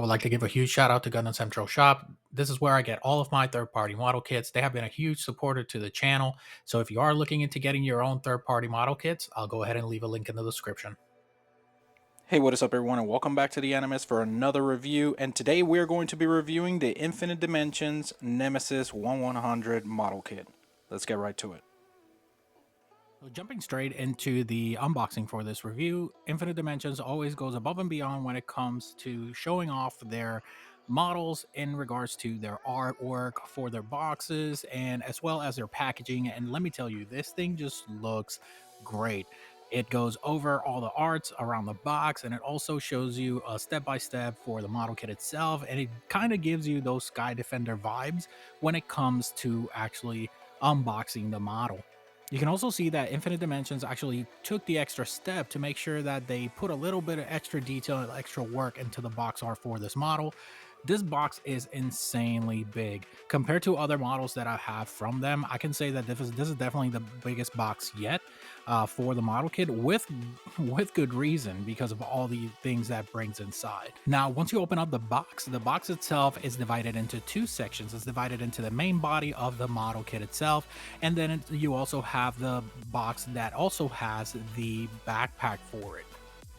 would like to give a huge shout out to Gundam Central Shop. This is where I get all of my third party model kits. They have been a huge supporter to the channel. So if you are looking into getting your own third party model kits, I'll go ahead and leave a link in the description. Hey, what is up everyone, and welcome back to the Animous for another review. And today we're going to be reviewing the Infinite Dimensions Nemesis 1100 model kit. Let's get right to it. So jumping straight into the unboxing for this review, Infinite Dimensions always goes above and beyond when it comes to showing off their models in regards to their artwork for their boxes and as well as their packaging. And let me tell you, this thing just looks great. It goes over all the arts around the box, and it also shows you a step-by-step for the model kit itself, and it kind of gives you those Sky Defender vibes when it comes to actually unboxing the model. You can also see that Infinite Dimensions actually took the extra step to make sure that they put a little bit of extra detail and extra work into the box art for this model. This box is insanely big compared to other models that I have from them. I can say that this is definitely the biggest box yet for the model kit, with good reason, because of all the things that brings inside. Now, once you open up the box itself is divided into two sections. It's divided into the main body of the model kit itself, and then you also have the box that also has the backpack for it.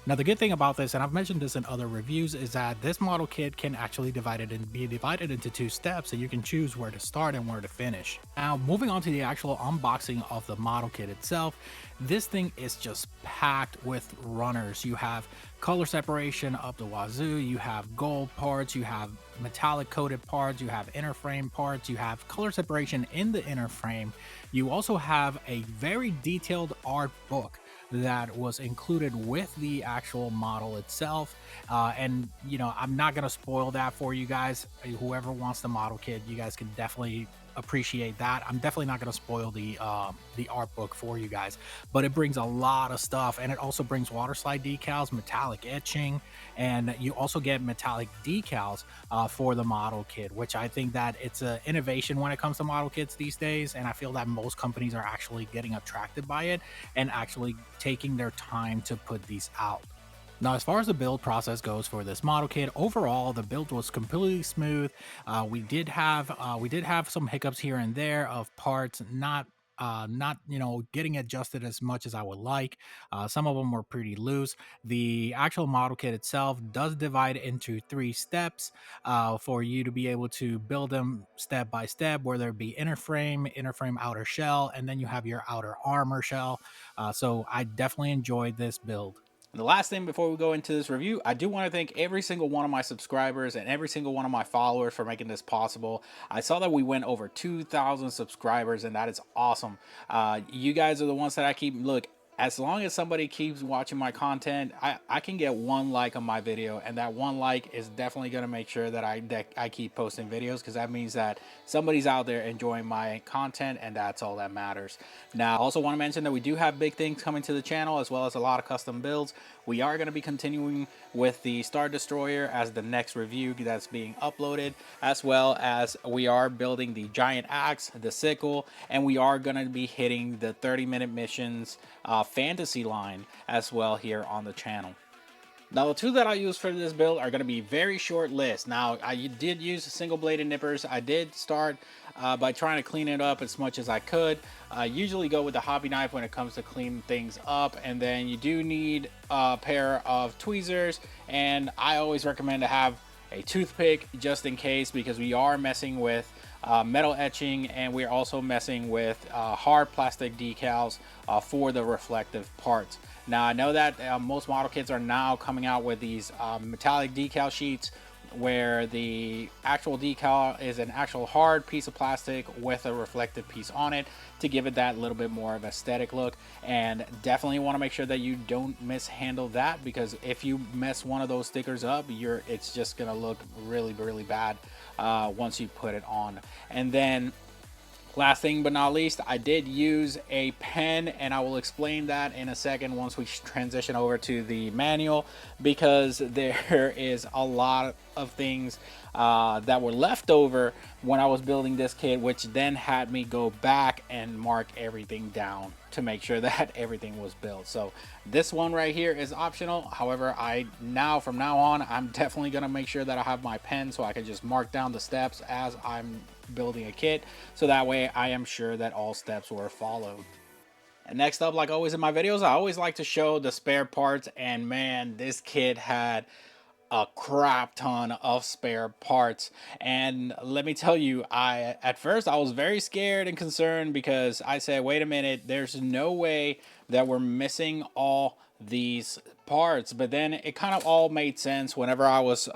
Now, the good thing about this, and I've mentioned this in other reviews, is that this model kit can actually be divided into two steps, so you can choose where to start and where to finish. Now, moving on to the actual unboxing of the model kit itself, this thing is just packed with runners. You have color separation up the wazoo, you have gold parts, you have metallic coated parts, you have inner frame parts, you have color separation in the inner frame. You also have a very detailed art book that was included with the actual model itself. And you know, I'm not gonna spoil that for you guys. Whoever wants the model kit, you guys can definitely appreciate that. I'm definitely not going to spoil the art book for you guys, but it brings a lot of stuff, and it also brings water slide decals, metallic etching, and you also get metallic decals for the model kit, which I think that it's an innovation when it comes to model kits these days, and I feel that most companies are actually getting attracted by it and actually taking their time to put these out. Now, as far as the build process goes for this model kit, overall the build was completely smooth. We did have some hiccups here and there of parts not getting adjusted as much as I would like. Some of them were pretty loose. The actual model kit itself does divide into three steps for you to be able to build them step by step, whether it be inner frame, outer shell, and then you have your outer armor shell. So I definitely enjoyed this build. And the last thing before we go into this review, I do want to thank every single one of my subscribers and every single one of my followers for making this possible. I saw that we went over 2,000 subscribers, and that is awesome. You guys are the ones that I keep, look, as long as somebody keeps watching my content, I can get one like on my video, and that one like is definitely going to make sure that I keep posting videos, because that means that somebody's out there enjoying my content, and that's all that matters. Now, I also want to mention that we do have big things coming to the channel, as well as a lot of custom builds. We are going to be continuing with the Star Destroyer as the next review that's being uploaded, as well as we are building the giant axe, the sickle, and we are going to be hitting the 30-minute missions fantasy line as well here on the channel. Now, the two that I use for this build are going to be very short lists. Now, I did use single bladed nippers. I did start by trying to clean it up as much as I could. I usually go with the hobby knife when it comes to clean things up, and then you do need a pair of tweezers, and I always recommend to have a toothpick just in case, because we are messing with metal etching, and we're also messing with hard plastic decals for the reflective parts. Now, I know that most model kits are now coming out with these metallic decal sheets, where the actual decal is an actual hard piece of plastic with a reflective piece on it to give it that little bit more of aesthetic look. And definitely want to make sure that you don't mishandle that, because if you mess one of those stickers up, it's just gonna look really bad once you put it on. And then Last thing but not least, I did use a pen, and I will explain that in a second once we transition over to the manual, because there is a lot of things that were left over when I was building this kit, which then had me go back and mark everything down to make sure that everything was built. So this one right here is optional. However, from now on, I'm definitely going to make sure that I have my pen so I can just mark down the steps as I'm building a kit, so that way I am sure that all steps were followed. And next up, like always in my videos, I always like to show the spare parts, and man, this kit had a crap ton of spare parts. And let me tell you, at first I was very scared and concerned, because I said, wait a minute, there's no way that we're missing all these parts. But then it kind of all made sense whenever I was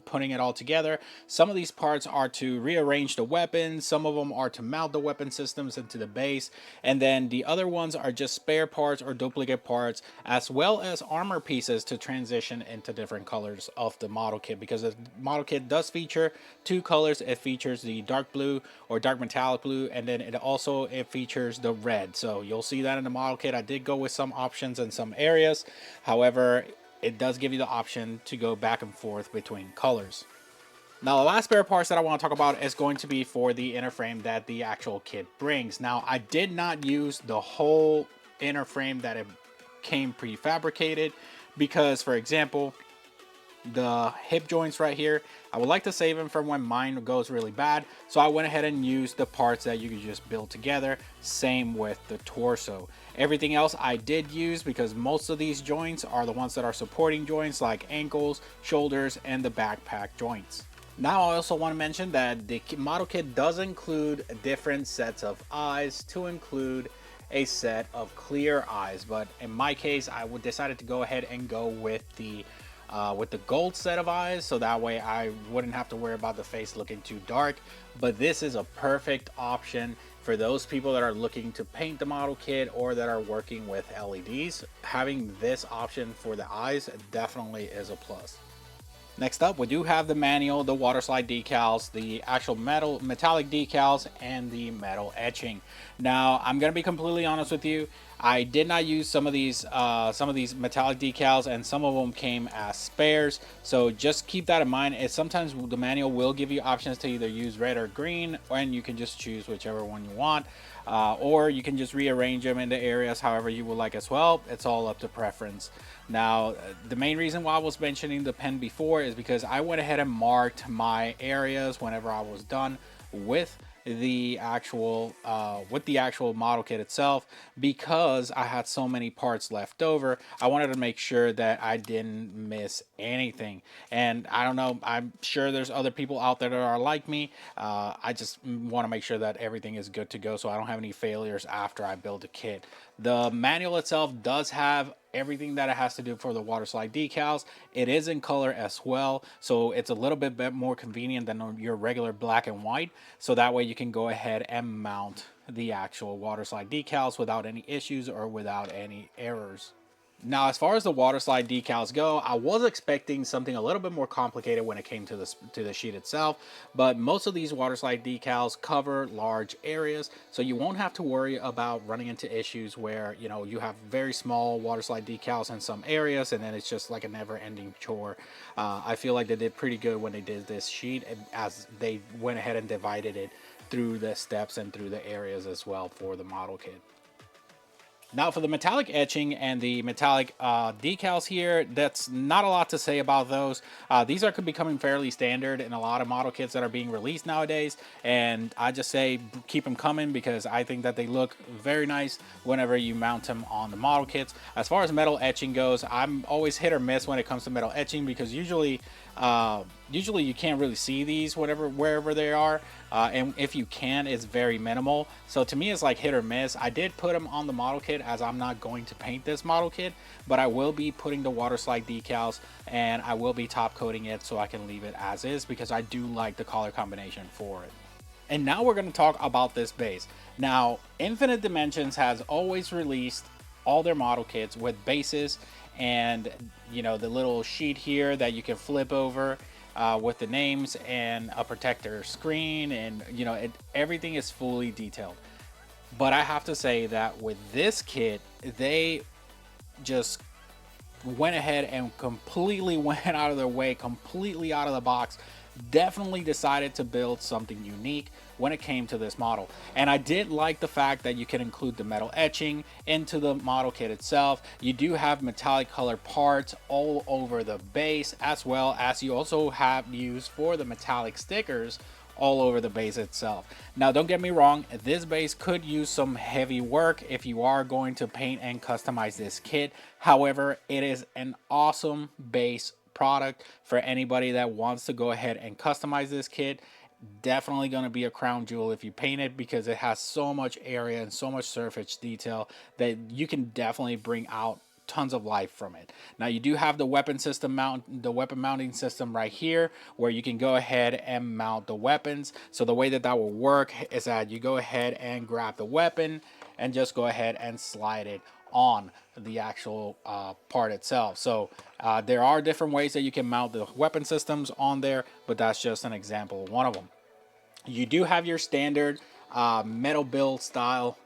putting it all together. Some of these parts are to rearrange the weapons, some of them are to mount the weapon systems into the base, and then the other ones are just spare parts or duplicate parts, as well as armor pieces to transition into different colors of the model kit, because the model kit does feature two colors. It features the dark blue or dark metallic blue, and then it features the red. So you'll see that in the model kit. I did go with some options in some areas. However, it does give you the option to go back and forth between colors. Now, the last spare parts that I want to talk about is going to be for the inner frame that the actual kit brings. Now, I did not use the whole inner frame that it came prefabricated, because, for example, the hip joints right here, I would like to save them for when mine goes really bad, so I went ahead and used the parts that you could just build together. Same with the torso. Everything else I did use, because most of these joints are the ones that are supporting joints, like ankles, shoulders, and the backpack joints. Now, I also want to mention that the model kit does include different sets of eyes, to include a set of clear eyes, but in my case I would decided to go ahead and go with the gold set of eyes, so that way I wouldn't have to worry about the face looking too dark. But this is a perfect option for those people that are looking to paint the model kit or that are working with LEDs. Having this option for the eyes definitely is a plus. Next up, we do have the manual, the water slide decals, the actual metallic decals, and the metal etching. Now, I'm going to be completely honest with you. I did not use some of these metallic decals, and some of them came as spares. So just keep that in mind. Sometimes the manual will give you options to either use red or green, and you can just choose whichever one you want. Or you can just rearrange them into areas however you would like as well. It's all up to preference. Now, the main reason why I was mentioning the pen before is because I went ahead and marked my areas whenever I was done with the actual model kit itself, because I had so many parts left over. I wanted to make sure that I didn't miss anything. And I don't know, I'm sure there's other people out there that are like me. I just want to make sure that everything is good to go, so I don't have any failures after I build a kit. The manual itself does have everything that it has to do for the water slide decals. It is in color as well, so it's a little bit more convenient than your regular black and white, so that way you can go ahead and mount the actual water slide decals without any issues or without any errors. Now, as far as the water slide decals go, I was expecting something a little bit more complicated when it came to the sheet itself, but most of these water slide decals cover large areas, so you won't have to worry about running into issues where, you know, you have very small water slide decals in some areas and then it's just like a never-ending chore. I feel like they did pretty good when they did this sheet, as they went ahead and divided it through the steps and through the areas as well for the model kit. Now, for the metallic etching and the metallic decals here, that's not a lot to say about those. These are becoming fairly standard in a lot of model kits that are being released nowadays, and I just say keep them coming, because I think that they look very nice whenever you mount them on the model kits. As far as metal etching goes, I'm always hit or miss when it comes to metal etching, because usually you can't really see these wherever they are, and if you can, it's very minimal. So to me, it's like hit or miss. I did put them on the model kit, as I'm not going to paint this model kit, but I will be putting the water slide decals, and I will be top coating it so I can leave it as is, because I do like the color combination for it. And now we're going to talk about this base. Now, Infinite Dimensions has always released all their model kits with bases, and you know, the little sheet here that you can flip over, with the names and a protector screen, and everything is fully detailed. But I have to say that with this kit, they just went ahead and completely went out of their way, completely out of the box. Definitely decided to build something unique when it came to this model. And I did like the fact that you can include the metal etching into the model kit itself. You do have metallic colored parts all over the base, as well as you also have used for the metallic stickers all over the base itself. Now, don't get me wrong, this base could use some heavy work if you are going to paint and customize this kit. However, it is an awesome base product for anybody that wants to go ahead and customize this kit. Definitely going to be a crown jewel if you paint it, because it has so much area and so much surface detail that you can definitely bring out tons of life from it. Now, you do have the weapon mounting system right here, where you can go ahead and mount the weapons. So the way that will work is that you go ahead and grab the weapon and just go ahead and slide it on the actual part itself. So there are different ways that you can mount the weapon systems on there, but that's just an example of one of them. You do have your standard metal build style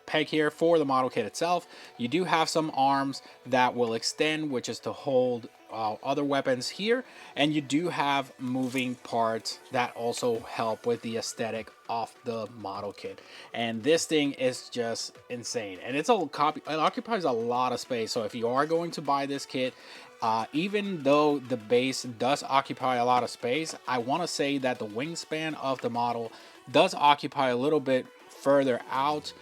peg here for the model kit itself. You do have some arms that will extend, which is to hold other weapons here, and you do have moving parts that also help with the aesthetic of the model kit. And this thing is just insane, and it occupies a lot of space. So if you are going to buy this kit, even though the base does occupy a lot of space, I want to say that the wingspan of the model does occupy a little bit further out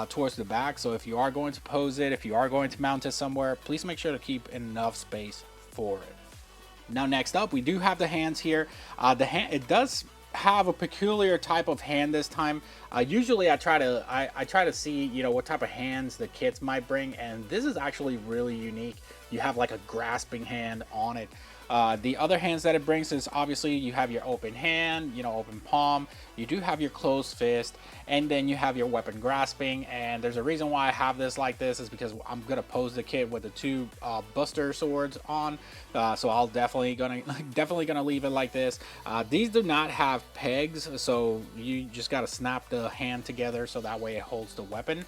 towards the back. So if you are going to pose it, if you are going to mount it somewhere, please make sure to keep enough space for it. Now, next up, we do have the hands here. The hand, it does have a peculiar type of hand this time. Usually I try to see what type of hands the kits might bring, and this is actually really unique. You have like a grasping hand on it. The other hands that it brings is obviously you have your open hand, open palm. You do have your closed fist, and then you have your weapon grasping. And there's a reason why I have this like this, is because I'm gonna pose the kit with the two Buster swords on. So I'll definitely gonna leave it like this. These do not have pegs, so you just gotta snap the hand together so that way it holds the weapon.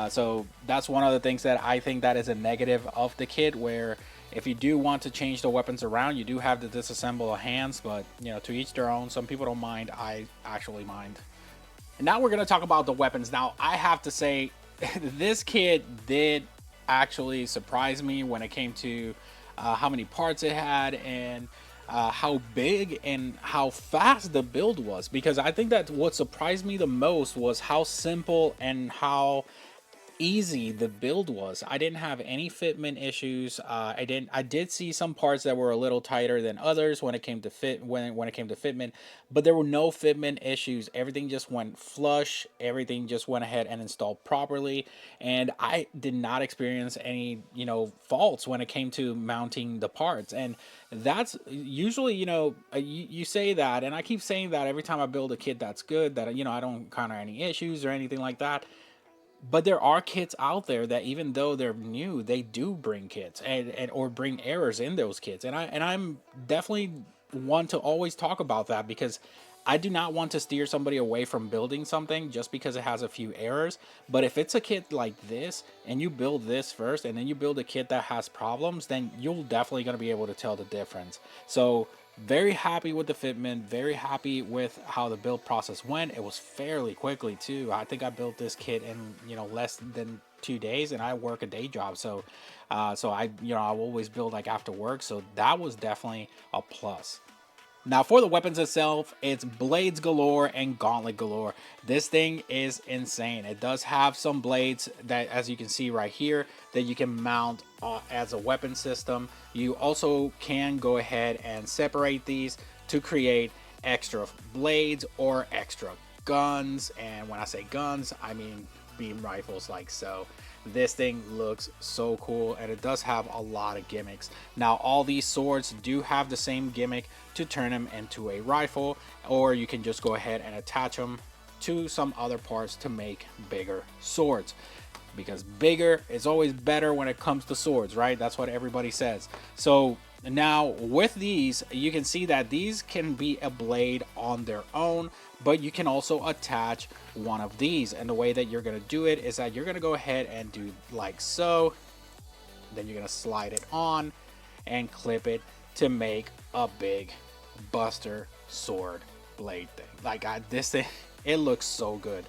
So that's one of the things that I think that is a negative of the kit, where if you do want to change the weapons around, you do have to disassemble the hands, but to each their own. Some people don't mind. I actually mind. And now we're going to talk about the weapons. Now, I have to say, this kit did actually surprise me when it came to how many parts it had, and how big and how fast the build was. Because I think that what surprised me the most was how simple and how easy the build was. I didn't have any fitment issues. I did see some parts that were a little tighter than others when it came to fitment, but there were no fitment issues. Everything just went flush. Everything just went ahead and installed properly, and I did not experience any faults when it came to mounting the parts. And that's usually you say that, and I keep saying that every time I build a kit that's good, that I don't encounter any issues or anything like that. But there are kits out there that, even though they're new, they do bring kits and or bring errors in those kits. And I'm definitely one to always talk about that, because I do not want to steer somebody away from building something just because it has a few errors. But if it's a kit like this and you build this first and then you build a kit that has problems, then you're definitely going to be able to tell the difference. So very happy with the fitment, very happy with how the build process went. It was fairly quickly too. I think I built this kit in less than 2 days, and I work a day job, so I always build like after work, so that was definitely a plus. Now, for the weapons itself, it's blades galore and gauntlet galore. This thing is insane. It does have some blades that, as you can see right here, that you can mount as a weapon system. You also can go ahead and separate these to create extra blades or extra guns. And when I say guns, I mean beam rifles like so. This thing looks so cool, and it does have a lot of gimmicks. Now, all these swords do have the same gimmick to turn them into a rifle, or you can just go ahead and attach them to some other parts to make bigger swords, because bigger is always better when it comes to swords, right? That's what everybody says. So Now with these, you can see that these can be a blade on their own, but you can also attach one of these. And the way that you're going to do it is that you're going to go ahead and do like so. Then you're going to slide it on and clip it to make a big buster sword blade thing. Like this thing, it looks so good.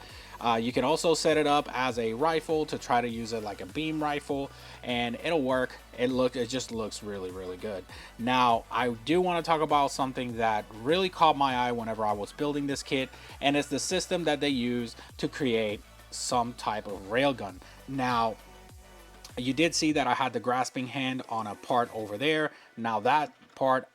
You can also set it up as a rifle to try to use it like a beam rifle, and it'll work. It just looks really, really good. Now, I do want to talk about something that really caught my eye whenever I was building this kit, and it's the system that they use to create some type of railgun. Now, you did see that I had the grasping hand on a part over there. Now that part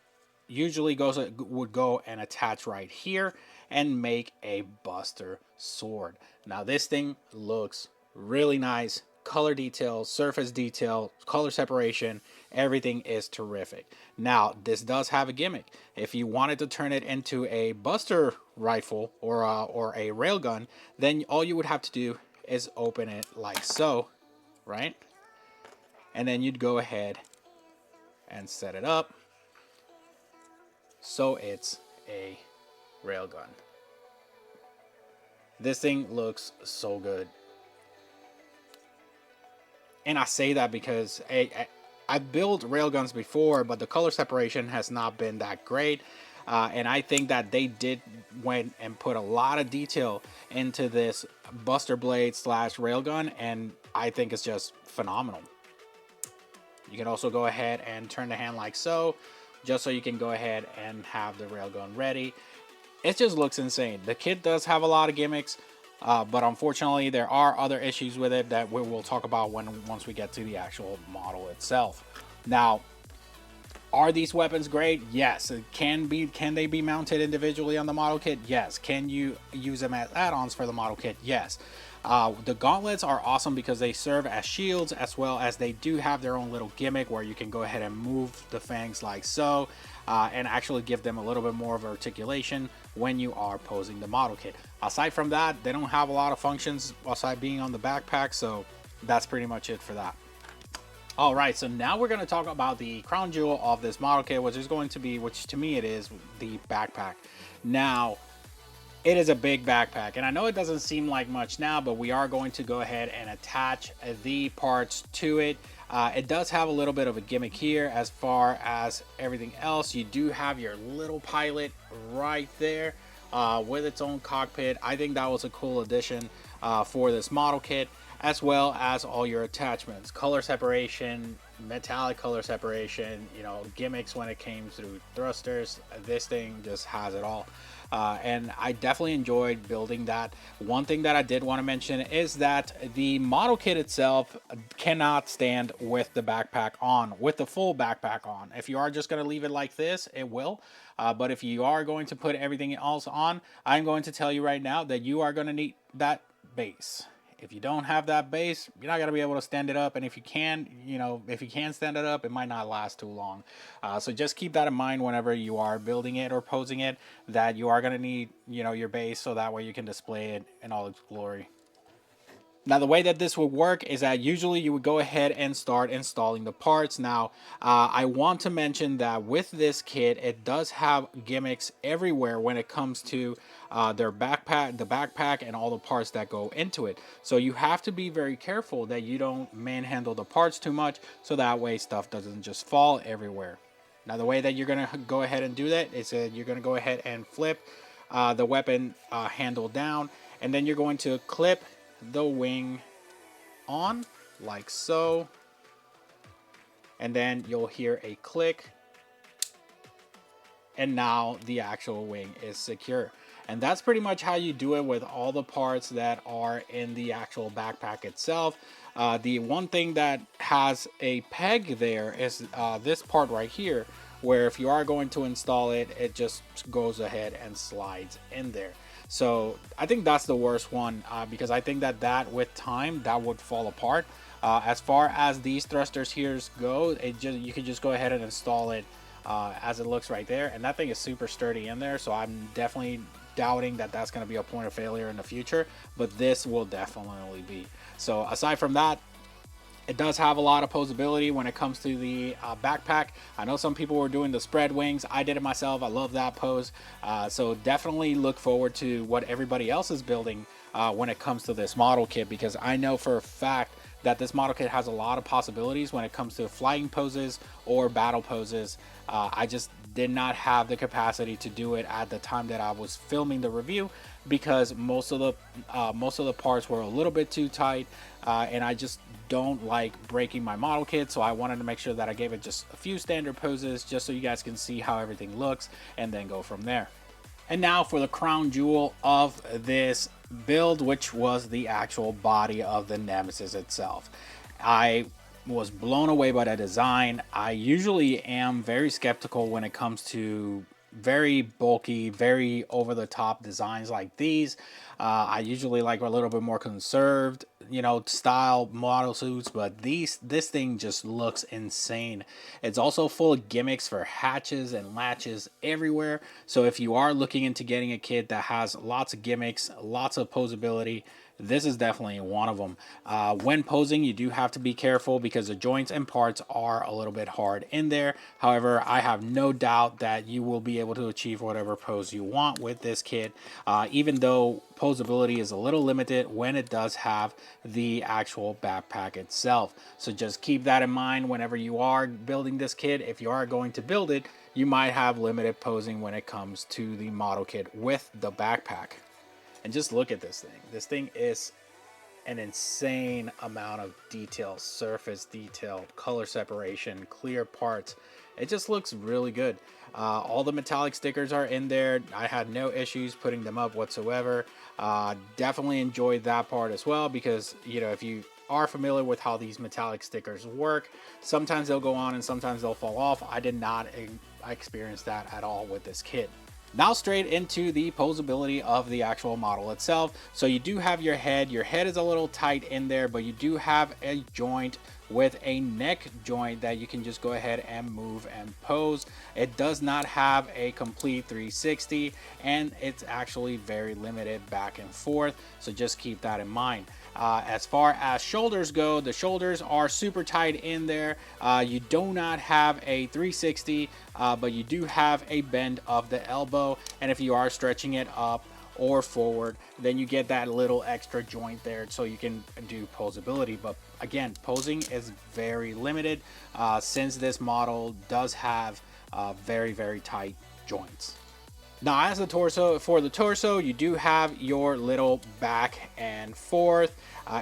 usually would go and attach right here and make a buster sword. Now this thing looks really nice. Color detail, surface detail, color separation, everything is terrific. Now this does have a gimmick. If you wanted to turn it into a buster rifle or a railgun, then all you would have to do is open it like so, right? And then you'd go ahead and set it up so it's a railgun. This thing looks so good. And I say that because I've built railguns before, but the color separation has not been that great. And I think that they did went and put a lot of detail into this buster blade slash railgun, and I think it's just phenomenal. You can also go ahead and turn the hand like so, just so you can go ahead and have the railgun ready. It just looks insane. The kit does have a lot of gimmicks, but unfortunately there are other issues with it that we will talk about once we get to the actual model itself. Now, are these weapons great? Yes. Can they be mounted individually on the model kit? Yes. Can you use them as add-ons for the model kit? Yes. The gauntlets are awesome because they serve as shields, as well as they do have their own little gimmick where you can go ahead and move the fangs like so, and actually give them a little bit more of articulation when you are posing the model kit. Aside from that, they don't have a lot of functions aside being on the backpack, so that's pretty much it for that. All right, so now we're going to talk about the crown jewel of this model kit, which to me it is the backpack. Now, it is a big backpack, and I know it doesn't seem like much now, but we are going to go ahead and attach the parts to it. It does have a little bit of a gimmick here. As far as everything else, you do have your little pilot right there with its own cockpit. I think that was a cool addition for this model kit, as well as all your attachments, color separation, metallic color separation, gimmicks when it came through thrusters. This thing just has it all. And I definitely enjoyed building that. One thing that I did want to mention is that the model kit itself cannot stand with the backpack on, with the full backpack on. If you are just going to leave it like this, it will. But if you are going to put everything else on, I'm going to tell you right now that you are going to need that base. If you don't have that base, you're not going to be able to stand it up. And if you can, if you can stand it up, it might not last too long. So just keep that in mind whenever you are building it or posing it, that you are going to need, your base, so that way you can display it in all its glory. Now, the way that this would work is that usually you would go ahead and start installing the parts. Now, I want to mention that with this kit, it does have gimmicks everywhere when it comes to the backpack, and all the parts that go into it. So you have to be very careful that you don't manhandle the parts too much, so that way stuff doesn't just fall everywhere. Now, the way that you're going to go ahead and do that is that you're going to go ahead and flip the weapon handle down, and then you're going to clip the wing on like so, and then you'll hear a click, and now the actual wing is secure. And that's pretty much how you do it with all the parts that are in the actual backpack itself. The one thing that has a peg there is this part right here, where if you are going to install it, it just goes ahead and slides in there. So I think that's the worst one, because I think that with time that would fall apart. As far as these thrusters here go, you can just go ahead and install it as it looks right there, and that thing is super sturdy in there. So I'm definitely doubting that that's going to be a point of failure in the future, but this will definitely be. So aside from that, It does have a lot of posability when it comes to the backpack. I know some people were doing the spread wings. I did it myself. I love that pose. So definitely look forward to what everybody else is building when it comes to this model kit, because I know for a fact that this model kit has a lot of possibilities when it comes to flying poses or battle poses. I just did not have the capacity to do it at the time that I was filming the review, because most of the parts were a little bit too tight, and I just don't like breaking my model kit. So I wanted to make sure that I gave it just a few standard poses just so you guys can see how everything looks, and then go from there. And now for the crown jewel of this build, which was the actual body of the Nemesis itself. I was blown away by the design. I usually am very skeptical when it comes to very bulky, very over the top designs like these. I usually like a little bit more conserved, style model suits, but this thing just looks insane. It's also full of gimmicks for hatches and latches everywhere. So if you are looking into getting a kit that has lots of gimmicks, lots of posability, this is definitely one of them. When posing, you do have to be careful because the joints and parts are a little bit hard in there. However, I have no doubt that you will be able to achieve whatever pose you want with this kit, even though posability is a little limited when it does have the actual backpack itself. So just keep that in mind whenever you are building this kit. If you are going to build it, you might have limited posing when it comes to the model kit with the backpack. And just look at this thing. This thing is an insane amount of detail, surface detail, color separation, clear parts. It just looks really good. All the metallic stickers are in there. I had no issues putting them up whatsoever. Definitely enjoyed that part as well, because if you are familiar with how these metallic stickers work, sometimes they'll go on and sometimes they'll fall off. I did not experience that at all with this kit. Now straight into the posability of the actual model itself. So you do have your head. Your head is a little tight in there, but you do have a joint with a neck joint that you can just go ahead and move and pose. It does not have a complete 360, and it's actually very limited back and forth. So just keep that in mind. As far as shoulders go, the shoulders are super tight in there. You do not have a 360, but you do have a bend of the elbow. And if you are stretching it up or forward, then you get that little extra joint there so you can do posability. But again, posing is very limited since this model does have very, very tight joints. Now, as the torso, for the torso, you do have your little back and forth.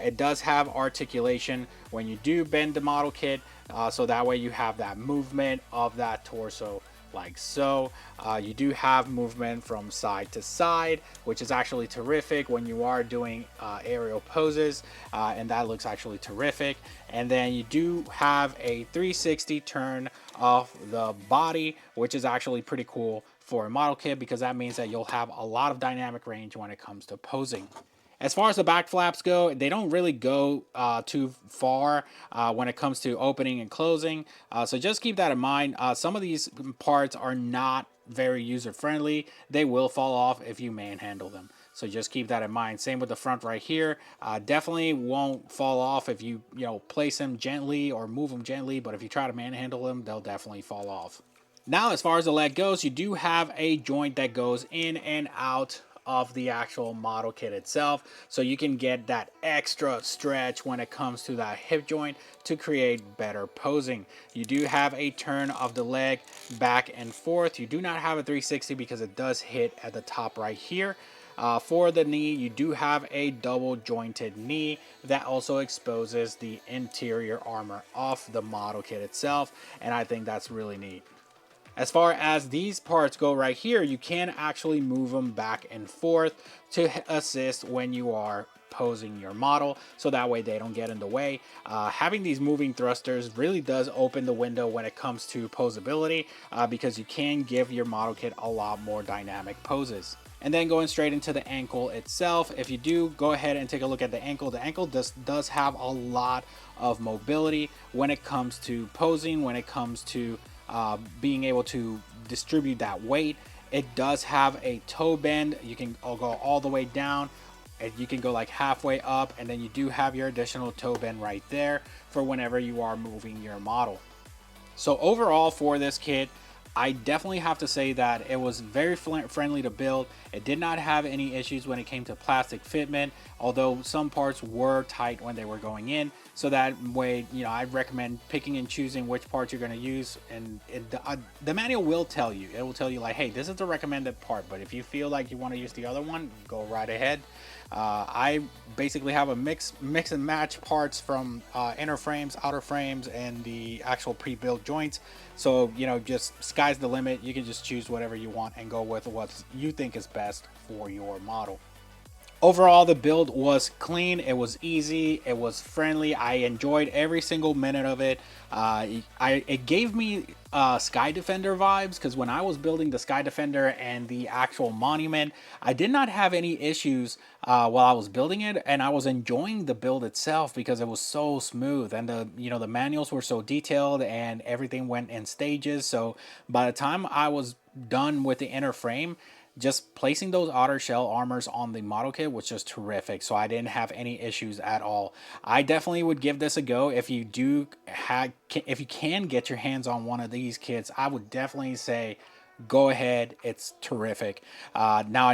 It does have articulation when you do bend the model kit, so that way you have that movement of that torso like so. You do have movement from side to side, which is actually terrific when you are doing aerial poses, and that looks actually terrific. And then you do have a 360 turn of the body, which is actually pretty cool for a model kit, because that means that you'll have a lot of dynamic range when it comes to posing. As far as the back flaps go, they don't really go too far when it comes to opening and closing. So just keep that in mind. Some of these parts are not very user friendly. They will fall off if you manhandle them. So just keep that in mind. Same with the front right here. Definitely won't fall off if you place them gently or move them gently. But if you try to manhandle them, they'll definitely fall off. Now, as far as the leg goes, you do have a joint that goes in and out of the actual model kit itself, so you can get that extra stretch when it comes to that hip joint to create better posing. You do have a turn of the leg back and forth. You do not have a 360 because it does hit at the top right here. For the knee, you do have a double jointed knee that also exposes the interior armor of the model kit itself, and I think that's really neat. As far as these parts go right here, you can actually move them back and forth to assist when you are posing your model, so that way they don't get in the way. Having these moving thrusters really does open the window when it comes to posability, because you can give your model kit a lot more dynamic poses. And then going straight into the ankle itself, if you do go ahead and take a look at the ankle does have a lot of mobility when it comes to posing, when it comes to being able to distribute that weight. It does have a toe bend. You can go all the way down and you can go like halfway up, and then you do have your additional toe bend right there for whenever you are moving your model. So overall for this kit, I definitely have to say that it was very friendly to build. It did not have any issues when it came to plastic fitment, although some parts were tight when they were going in. So that way, you know, I'd recommend picking and choosing which parts you're going to use. And the manual will tell you, it will tell you like, hey, this is the recommended part, but if you feel like you want to use the other one, go right ahead. I basically have a mix and match parts from inner frames, outer frames, and the actual pre-built joints. So, you know, just sky's the limit. You can just choose whatever you want and go with what you think is best for your model. Overall, the build was clean, it was easy, it was friendly. I enjoyed every single minute of it. It gave me Sky Defender vibes, because when I was building the Sky Defender and the actual monument, I did not have any issues while I was building it, and I was enjoying the build itself because it was so smooth, and the manuals were so detailed, and everything went in stages. So by the time I was done with the inner frame, just placing those otter shell armors on the model kit was just terrific. So I didn't have any issues at all. I definitely would give this a go. If you if you can get your hands on one of these kits, I would definitely say go ahead. It's terrific. Now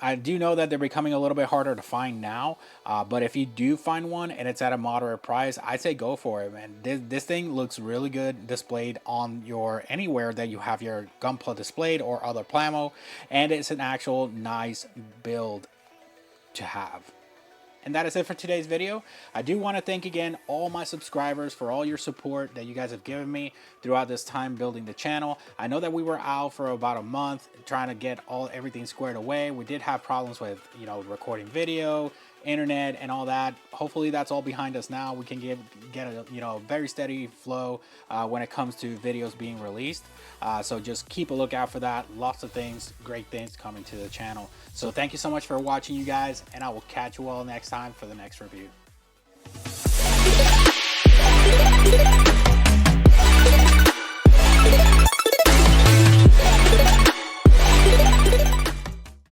I do know that they're becoming a little bit harder to find now, but if you do find one and it's at a moderate price, I'd say go for it, man. This thing looks really good displayed on your anywhere that you have your gunpla displayed or other plamo, and it's an actual nice build to have. And that is it for today's video. I do want to thank again all my subscribers for all your support that you guys have given me throughout this time building the channel. I know that we were out for about a month trying to get everything squared away. We did have problems with, you know, recording video, internet, and all that. Hopefully that's all behind us now. We can get a, you know, very steady flow when it comes to videos being released. So just keep a lookout for that. Lots of things, great things coming to the channel. So thank you so much for watching, you guys, and I will catch you all next time for the next review.